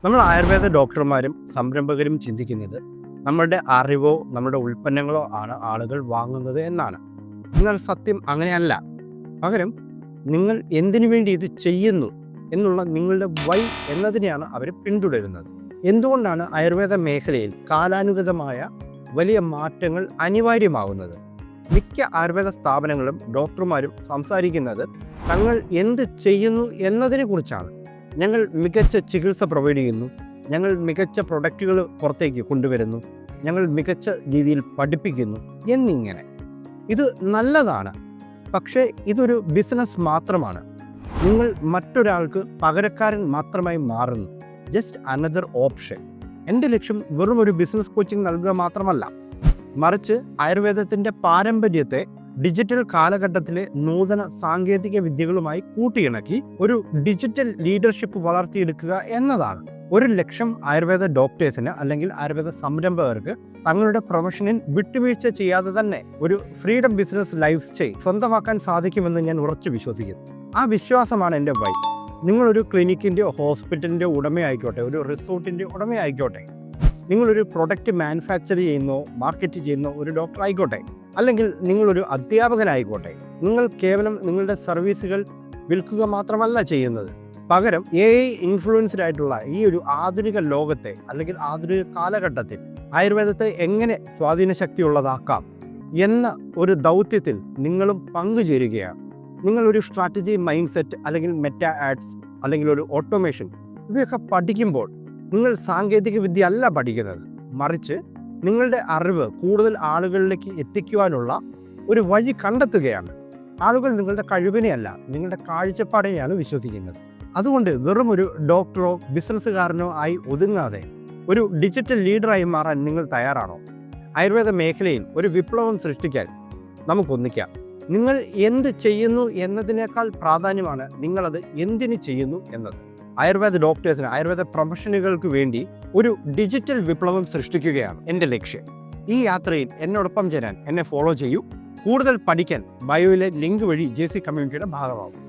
നമ്മൾ ആയുർവേദ ഡോക്ടർമാരും സംരംഭകരും ചിന്തിക്കുന്നത് നമ്മളുടെ അറിവോ നമ്മുടെ ഉൽപ്പന്നങ്ങളോ ആണ് ആളുകൾ വാങ്ങുന്നത് എന്നാണ്. എന്നാൽ സത്യം അങ്ങനെയല്ല. പകരം നിങ്ങൾ എന്തിനു വേണ്ടി ഇത് ചെയ്യുന്നു എന്നുള്ള നിങ്ങളുടെ വൈ എന്നതിനെയാണ് അവർ പിന്തുടരുന്നത്. എന്തുകൊണ്ടാണ് ആയുർവേദ മേഖലയിൽ കാലാനുഗതമായ വലിയ മാറ്റങ്ങൾ അനിവാര്യമാകുന്നത്? മിക്ക ആയുർവേദ സ്ഥാപനങ്ങളും ഡോക്ടർമാരും സംസാരിക്കുന്നത് തങ്ങൾ എന്ത് ചെയ്യുന്നു എന്നതിനെ കുറിച്ചാണ്. ഞങ്ങൾ മികച്ച ചികിത്സ പ്രൊവൈഡ് ചെയ്യുന്നു, ഞങ്ങൾ മികച്ച പ്രൊഡക്റ്റുകൾ പുറത്തേക്ക് കൊണ്ടുവരുന്നു, ഞങ്ങൾ മികച്ച രീതിയിൽ പഠിപ്പിക്കുന്നു എന്നിങ്ങനെ. ഇത് നല്ലതാണ്, പക്ഷേ ഇതൊരു ബിസിനസ് മാത്രമാണ്. നിങ്ങൾ മറ്റൊരാൾക്ക് പകരക്കാരൻ മാത്രമായി മാറുന്നു. Just another option. എൻ്റെ ലക്ഷ്യം വെറും ഒരു ബിസിനസ് കോച്ചിങ് നൽകുക മാത്രമല്ല, മറിച്ച് ആയുർവേദത്തിൻ്റെ പാരമ്പര്യത്തെ ഡിജിറ്റൽ കാലഘട്ടത്തിലെ നൂതന സാങ്കേതിക വിദ്യകളുമായി കൂട്ടിയിണക്കി ഒരു ഡിജിറ്റൽ ലീഡർഷിപ്പ് വളർത്തിയെടുക്കുക എന്നതാണ്. 1,00,000 ആയുർവേദ ഡോക്ടേഴ്സിന് അല്ലെങ്കിൽ ആയുർവേദ സംരംഭകർക്ക് തങ്ങളുടെ പ്രൊഫഷനിൽ വിട്ടുവീഴ്ച ചെയ്യാതെ തന്നെ ഒരു ഫ്രീഡം ബിസിനസ് ലൈഫ് സ്റ്റൈൽ സ്വന്തമാക്കാൻ സാധിക്കുമെന്ന് ഞാൻ ഉറച്ചു വിശ്വസിക്കുന്നു. ആ വിശ്വാസമാണ് എൻ്റെ വൈ. നിങ്ങളൊരു ക്ലിനിക്കിൻ്റെയോ ഹോസ്പിറ്റലിൻ്റെയോ ഉടമയായിക്കോട്ടെ, ഒരു റിസോർട്ടിൻ്റെ ഉടമയായിക്കോട്ടെ, നിങ്ങളൊരു പ്രൊഡക്റ്റ് മാനുഫാക്ചർ ചെയ്യുന്നോ മാർക്കറ്റ് ചെയ്യുന്നോ ഒരു ഡോക്ടർ ആയിക്കോട്ടെ, അല്ലെങ്കിൽ നിങ്ങളൊരു അധ്യാപകനായിക്കോട്ടെ, നിങ്ങൾ കേവലം നിങ്ങളുടെ സർവീസുകൾ വിൽക്കുക മാത്രമല്ല ചെയ്യുന്നത്. പകരം AI ഇൻഫ്ലുവൻസ്ഡ് ആയിട്ടുള്ള ഈ ഒരു ആധുനിക ലോകത്തെ അല്ലെങ്കിൽ ആധുനിക കാലഘട്ടത്തിൽ ആയുർവേദത്തെ എങ്ങനെ സ്വാധീന ശക്തിയുള്ളതാക്കാം എന്ന ഒരു ദൗത്യത്തിൽ നിങ്ങളും പങ്കുചേരുകയാണ്. നിങ്ങളൊരു സ്ട്രാറ്റജി മൈൻഡ് സെറ്റ് അല്ലെങ്കിൽ മെറ്റാ ആഡ്സ് അല്ലെങ്കിൽ ഒരു ഓട്ടോമേഷൻ ഇവയൊക്കെ പഠിക്കുമ്പോൾ നിങ്ങൾ സാങ്കേതിക വിദ്യ അല്ല പഠിക്കുന്നത്, മറിച്ച് നിങ്ങളുടെ അറിവ് കൂടുതൽ ആളുകളിലേക്ക് എത്തിക്കുവാനുള്ള ഒരു വഴി കണ്ടെത്തുകയാണ്. ആളുകൾ നിങ്ങളുടെ കഴിവിനെയല്ല, നിങ്ങളുടെ കാഴ്ചപ്പാടിനെയാണ് വിശ്വസിക്കുന്നത്. അതുകൊണ്ട് വെറും ഒരു ഡോക്ടറോ ബിസിനസ്സുകാരനോ ആയി ഒതുങ്ങാതെ ഒരു ഡിജിറ്റൽ ലീഡറായി മാറാൻ നിങ്ങൾ തയ്യാറാണോ? ആയുർവേദ മേഖലയിൽ ഒരു വിപ്ലവം സൃഷ്ടിക്കാൻ നമുക്കൊന്നിക്കാം. നിങ്ങൾ എന്ത് ചെയ്യുന്നു എന്നതിനേക്കാൾ പ്രാധാന്യമാണ് നിങ്ങളത് എന്തിന് ചെയ്യുന്നു എന്നത്. ആയുർവേദ ഡോക്ടേഴ്സിന്, ആയുർവേദ പ്രൊഫഷനുകൾക്ക് വേണ്ടി ഒരു ഡിജിറ്റൽ വിപ്ലവം സൃഷ്ടിക്കുകയാണ് എൻ്റെ ലക്ഷ്യം. ഈ യാത്രയിൽ എന്നോടൊപ്പം ചേരാൻ എന്നെ ഫോളോ ചെയ്യൂ. കൂടുതൽ പഠിക്കാൻ ബയോയിലെ ലിങ്ക് വഴി JC കമ്മ്യൂണിറ്റിയുടെ ഭാഗമാകും.